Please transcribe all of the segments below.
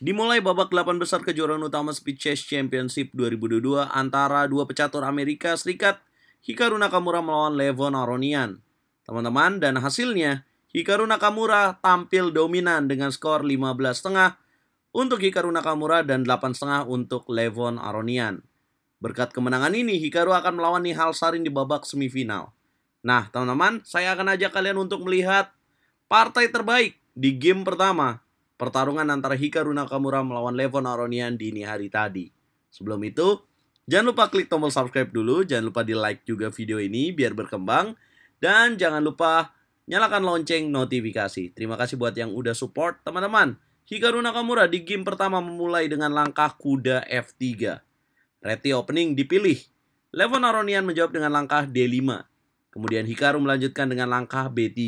Dimulai babak 8 besar kejuaraan utama Speed Chess Championship 2022 antara dua pecatur Amerika Serikat, Hikaru Nakamura melawan Levon Aronian. Teman-teman, dan hasilnya Hikaru Nakamura tampil dominan dengan skor 15,5 untuk Hikaru Nakamura dan 8,5 untuk Levon Aronian. Berkat kemenangan ini, Hikaru akan melawan Nihal Sarin di babak semifinal. Nah, teman-teman, saya akan ajak kalian untuk melihat partai terbaik di game pertama, pertarungan antara Hikaru Nakamura melawan Levon Aronian dini hari tadi. Sebelum itu, jangan lupa klik tombol subscribe dulu, jangan lupa di like juga video ini biar berkembang, dan jangan lupa nyalakan lonceng notifikasi. Terima kasih buat yang udah support, teman-teman. Hikaru Nakamura di game pertama memulai dengan langkah kuda F3. Reti opening dipilih. Levon Aronian menjawab dengan langkah D5. Kemudian Hikaru melanjutkan dengan langkah B3.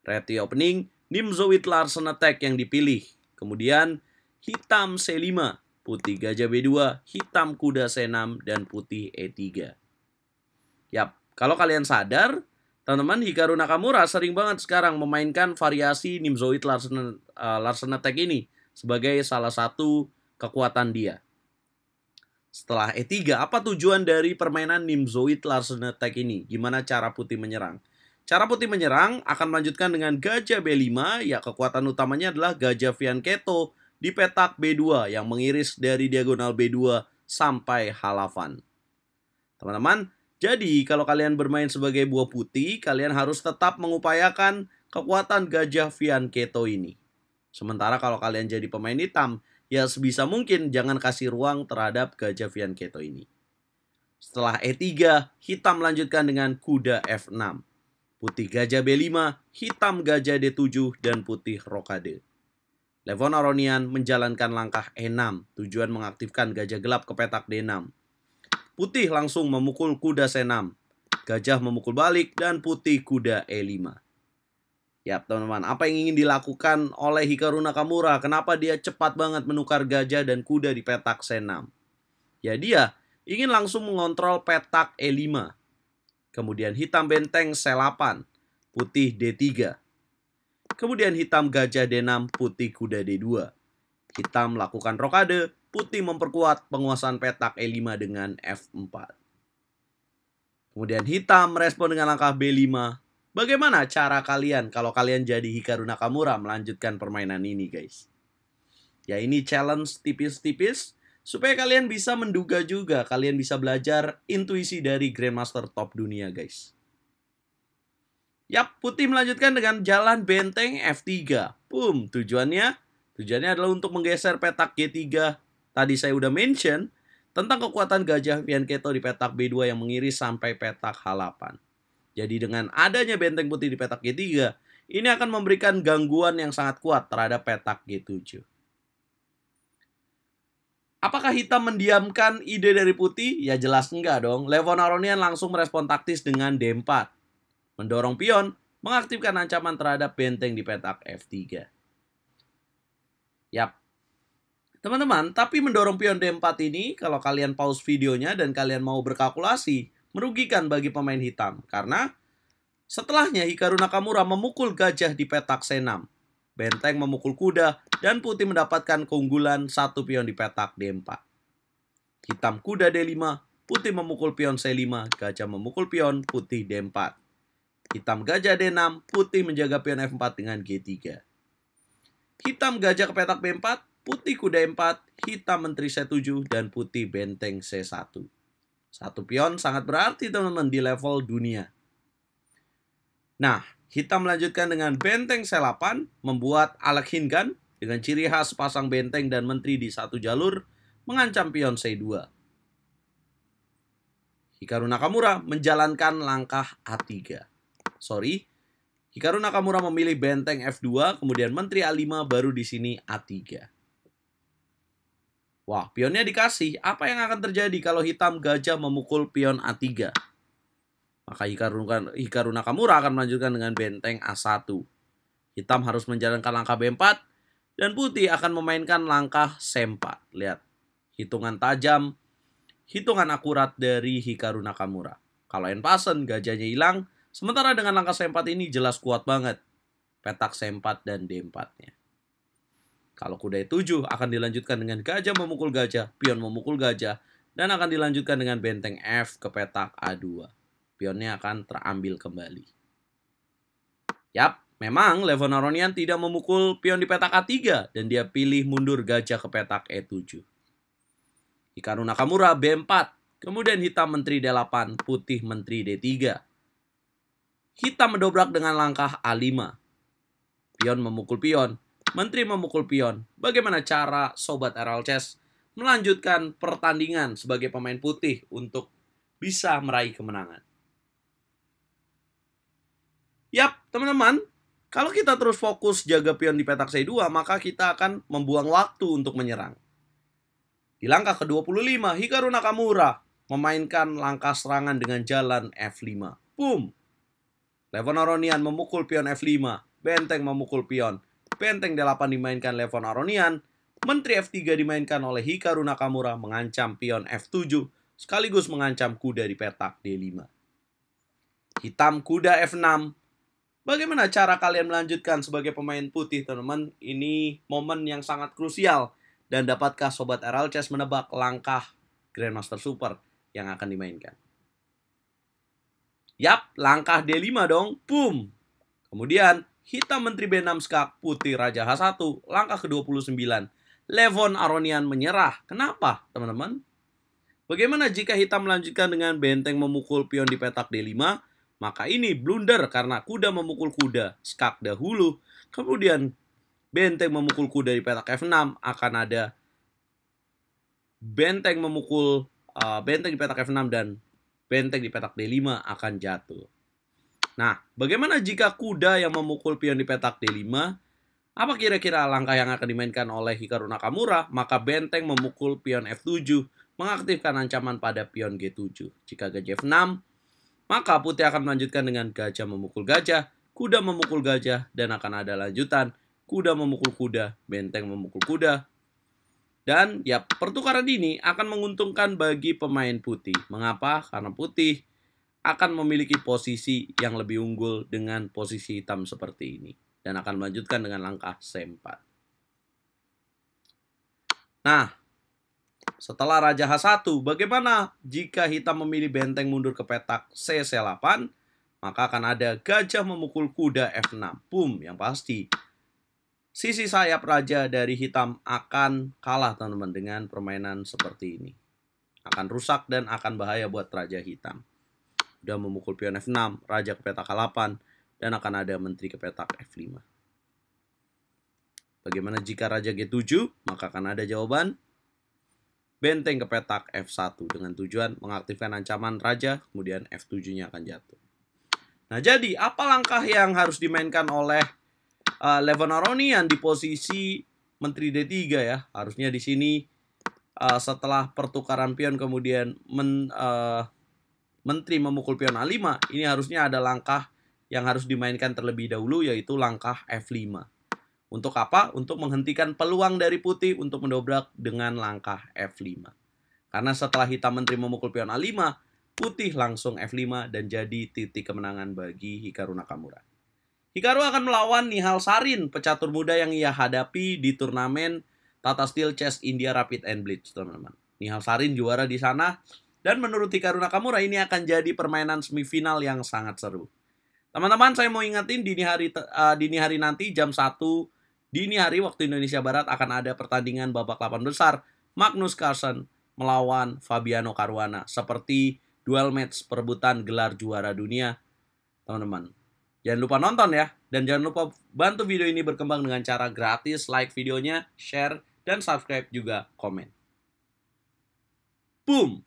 Reti opening, Nimzo with Larsen attack yang dipilih. Kemudian hitam C5, putih gajah B2, hitam kuda C6, dan putih E3. Yap, kalau kalian sadar, teman-teman, Hikaru Nakamura sering banget sekarang memainkan variasi Nimzo with Larsen attack ini sebagai salah satu kekuatan dia. Setelah E3, apa tujuan dari permainan Nimzo with Larsen attack ini? Gimana cara putih menyerang? Cara putih menyerang akan melanjutkan dengan gajah B5, ya kekuatan utamanya adalah gajah Fianchetto di petak B2 yang mengiris dari diagonal B2 sampai halavan. Teman-teman, jadi kalau kalian bermain sebagai buah putih, kalian harus tetap mengupayakan kekuatan gajah Fianchetto ini. Sementara kalau kalian jadi pemain hitam, ya sebisa mungkin jangan kasih ruang terhadap gajah Fianchetto ini. Setelah E3, hitam melanjutkan dengan kuda F6. Putih gajah B5, hitam gajah D7, dan putih rokade. Levon Aronian menjalankan langkah E6, tujuan mengaktifkan gajah gelap ke petak D6. Putih langsung memukul kuda C6, gajah memukul balik, dan putih kuda E5. Yap, teman-teman, apa yang ingin dilakukan oleh Hikaru Nakamura? Kenapa dia cepat banget menukar gajah dan kuda di petak C6? Ya, dia ingin langsung mengontrol petak E5. Kemudian hitam benteng C8, putih D3. Kemudian hitam gajah D6, putih kuda D2. Hitam melakukan rokade, putih memperkuat penguasaan petak E5 dengan F4. Kemudian hitam merespon dengan langkah B5. Bagaimana cara kalian kalau kalian jadi Hikaru Nakamura melanjutkan permainan ini, guys? Ya, ini challenge tipis-tipis supaya kalian bisa menduga juga, kalian bisa belajar intuisi dari Grandmaster top dunia, guys. Yap, putih melanjutkan dengan jalan benteng F3. Boom, tujuannya adalah untuk menggeser petak G3. Tadi saya udah mention tentang kekuatan gajah Fianchetto di petak B2 yang mengiris sampai petak H8. Jadi dengan adanya benteng putih di petak G3, ini akan memberikan gangguan yang sangat kuat terhadap petak G7. Apakah hitam mendiamkan ide dari putih? Ya jelas enggak dong. Levon Aronian langsung merespon taktis dengan D4. Mendorong pion, mengaktifkan ancaman terhadap benteng di petak F3. Yap. Teman-teman, tapi mendorong pion D4 ini, kalau kalian pause videonya dan kalian mau berkalkulasi, merugikan bagi pemain hitam. Karena setelahnya Hikaru Nakamura memukul gajah di petak C6. Benteng memukul kuda, dan putih mendapatkan keunggulan satu pion di petak D4. Hitam kuda D5, putih memukul pion C5, gajah memukul pion, putih D4. Hitam gajah D6, putih menjaga pion F4 dengan G3. Hitam gajah ke petak B4, putih kuda E4, hitam menteri C7, dan putih benteng C1. Satu pion sangat berarti, teman-teman, di level dunia. Nah, hitam melanjutkan dengan benteng C8, membuat Alec Hingan dengan ciri khas pasang benteng dan menteri di satu jalur, mengancam pion C2. Hikaru Nakamura menjalankan langkah A3. Hikaru Nakamura memilih benteng F2, kemudian menteri A5, baru di sini A3. Wah, pionnya dikasih. Apa yang akan terjadi kalau hitam gajah memukul pion A3? Maka Hikaru Nakamura akan melanjutkan dengan benteng A1. Hitam harus menjalankan langkah B4, dan putih akan memainkan langkah C4. Lihat, hitungan tajam, hitungan akurat dari Hikaru Nakamura. Kalau N-pasen, gajahnya hilang, sementara dengan langkah C4 ini jelas kuat banget. Petak C4 dan D4-nya. Kalau kuda E7 akan dilanjutkan dengan gajah memukul gajah, pion memukul gajah, dan akan dilanjutkan dengan benteng F ke petak A2. Pionnya akan terambil kembali. Yap, memang Levon Aronian tidak memukul pion di petak A3 dan dia pilih mundur gajah ke petak E7. Hikaru Nakamura B4, kemudian hitam menteri D8, putih menteri D3. Hitam mendobrak dengan langkah A5. Pion memukul pion, menteri memukul pion. Bagaimana cara Sobat RL Chess melanjutkan pertandingan sebagai pemain putih untuk bisa meraih kemenangan? Yap, teman-teman, kalau kita terus fokus jaga pion di petak C2, maka kita akan membuang waktu untuk menyerang. Di langkah ke-25, Hikaru Nakamura memainkan langkah serangan dengan jalan F5. Boom! Levon Aronian memukul pion F5, benteng memukul pion. Benteng D8 dimainkan Levon Aronian, menteri F3 dimainkan oleh Hikaru Nakamura mengancam pion F7, sekaligus mengancam kuda di petak D5. Hitam kuda F6. Bagaimana cara kalian melanjutkan sebagai pemain putih, teman-teman? Ini momen yang sangat krusial. Dan dapatkah Sobat RL Chess menebak langkah Grandmaster Super yang akan dimainkan? Yap, langkah D5 dong. Boom! Kemudian, hitam menteri B6 skak, putih raja H1, langkah ke-29. Levon Aronian menyerah. Kenapa, teman-teman? Bagaimana jika hitam melanjutkan dengan benteng memukul pion di petak D5? Maka ini blunder karena kuda memukul kuda, skak dahulu, kemudian benteng memukul kuda di petak F6, akan ada benteng memukul benteng di petak F6 dan benteng di petak D5 akan jatuh. Nah, bagaimana jika kuda yang memukul pion di petak D5? Apa kira-kira langkah yang akan dimainkan oleh Hikaru Nakamura? Maka benteng memukul pion F7, mengaktifkan ancaman pada pion G7. Jika gajah F6, maka putih akan melanjutkan dengan gajah memukul gajah, kuda memukul gajah, dan akan ada lanjutan kuda memukul kuda, benteng memukul kuda. Dan ya, pertukaran ini akan menguntungkan bagi pemain putih. Mengapa? Karena putih akan memiliki posisi yang lebih unggul dengan posisi hitam seperti ini. Dan akan melanjutkan dengan langkah C4. Nah, setelah raja H1, bagaimana jika hitam memilih benteng mundur ke petak C8? Maka akan ada gajah memukul kuda F6. Boom, yang pasti sisi sayap raja dari hitam akan kalah, teman-teman, dengan permainan seperti ini. Akan rusak dan akan bahaya buat raja hitam. Udah memukul pion F6, raja ke petak H8, dan akan ada menteri ke petak F5. Bagaimana jika raja G7? Maka akan ada jawaban benteng ke petak F1 dengan tujuan mengaktifkan ancaman raja, kemudian F7-nya akan jatuh. Nah, jadi apa langkah yang harus dimainkan oleh Levon Aronian di posisi menteri D3 ya? Harusnya di sini setelah pertukaran pion kemudian menteri memukul pion A5, ini harusnya ada langkah yang harus dimainkan terlebih dahulu, yaitu langkah F5. Untuk apa? Untuk menghentikan peluang dari putih untuk mendobrak dengan langkah F5. Karena setelah hitam menteri memukul pion A5, putih langsung F5 dan jadi titik kemenangan bagi Hikaru Nakamura. Hikaru akan melawan Nihal Sarin, pecatur muda yang ia hadapi di turnamen Tata Steel Chess India Rapid and Blitz, teman-teman. Nihal Sarin juara di sana, dan menurut Hikaru Nakamura ini akan jadi permainan semifinal yang sangat seru. Teman-teman, saya mau ingetin dini hari nanti jam 1 dini hari waktu Indonesia Barat akan ada pertandingan babak 8 besar Magnus Carlsen melawan Fabiano Caruana, seperti duel match perebutan gelar juara dunia, teman-teman. Jangan lupa nonton ya, dan jangan lupa bantu video ini berkembang dengan cara gratis, like videonya, share, dan subscribe juga komen. Boom!